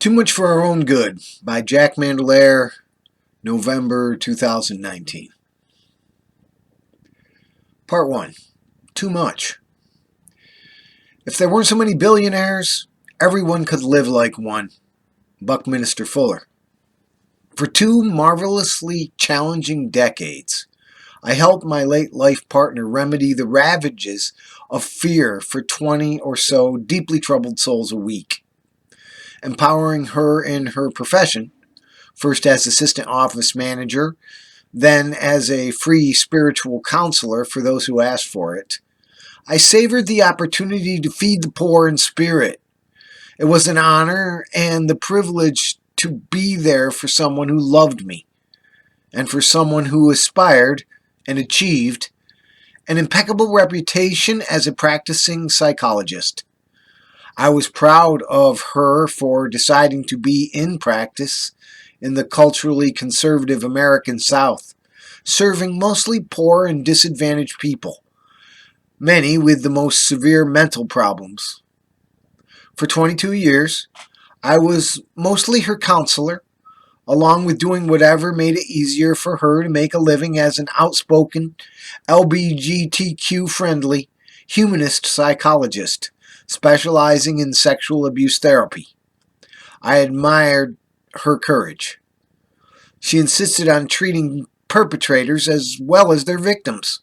Too Much for Our Own Good by Jack Mandolare, November 2019. Part 1. Too much. If there weren't so many billionaires, everyone could live like one. Buckminster Fuller. For 2 marvelously challenging decades, I helped my late life partner remedy the ravages of fear for 20 or so deeply troubled souls a week, empowering her in her profession, first as assistant office manager, then as a free spiritual counselor for those who asked for it. I savored the opportunity to feed the poor in spirit. It was an honor and the privilege to be there for someone who loved me, and for someone who aspired and achieved an impeccable reputation as a practicing psychologist. I was proud of her for deciding to be in practice in the culturally conservative American South, serving mostly poor and disadvantaged people, many with the most severe mental problems. For 22 years, I was mostly her counselor, along with doing whatever made it easier for her to make a living as an outspoken, LGBTQ-friendly, humanist psychologist, specializing in sexual abuse therapy. I admired her courage. She insisted on treating perpetrators as well as their victims.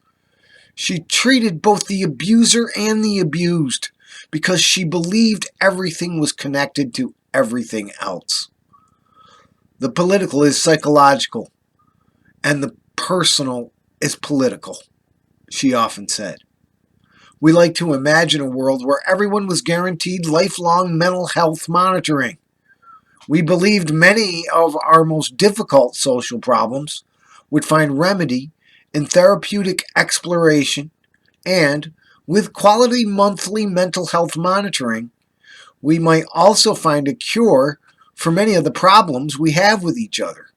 She treated both the abuser and the abused because she believed everything was connected to everything else. The political is psychological, and the personal is political, she often said. We like to imagine a world where everyone was guaranteed lifelong mental health monitoring. We believed many of our most difficult social problems would find remedy in therapeutic exploration, and with quality monthly mental health monitoring, we might also find a cure for many of the problems we have with each other.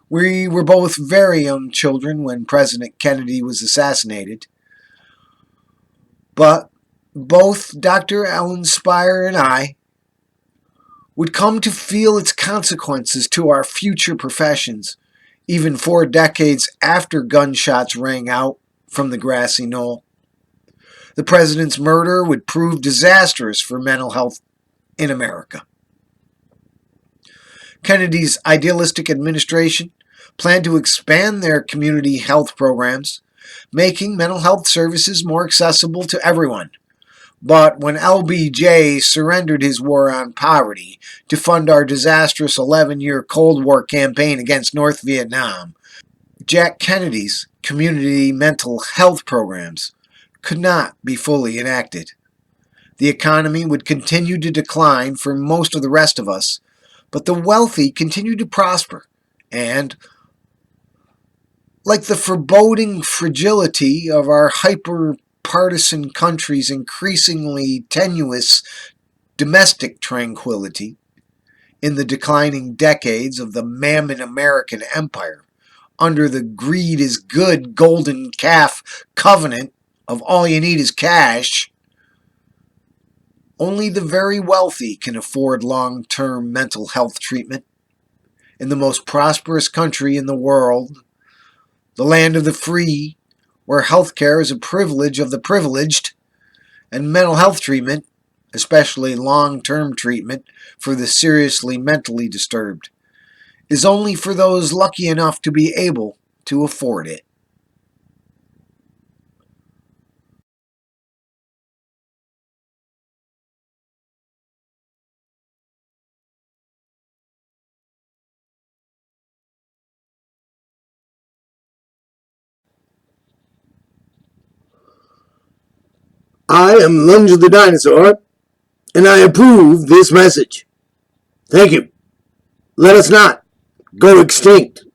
We were both very young children when President Kennedy was assassinated, but both Dr. Ellen Spire and I would come to feel its consequences to our future professions, even 4 decades after gunshots rang out from the grassy knoll. The president's murder would prove disastrous for mental health in America. Kennedy's idealistic administration planned to expand their community health programs, making mental health services more accessible to everyone. But when LBJ surrendered his war on poverty to fund our disastrous 11-year Cold War campaign against North Vietnam, Jack Kennedy's community mental health programs could not be fully enacted. The economy would continue to decline for most of the rest of us, but the wealthy continued to prosper, and, like the foreboding fragility of our hyper-partisan country's increasingly tenuous domestic tranquility in the declining decades of the Mammon American Empire, under the greed is good golden calf covenant of all you need is cash, only the very wealthy can afford long-term mental health treatment. In the most prosperous country in the world, the land of the free, where healthcare is a privilege of the privileged, and mental health treatment, especially long-term treatment for the seriously mentally disturbed, is only for those lucky enough to be able to afford it. I am Lunge the Dinosaur, and I approve this message. Thank you. Let us not go extinct.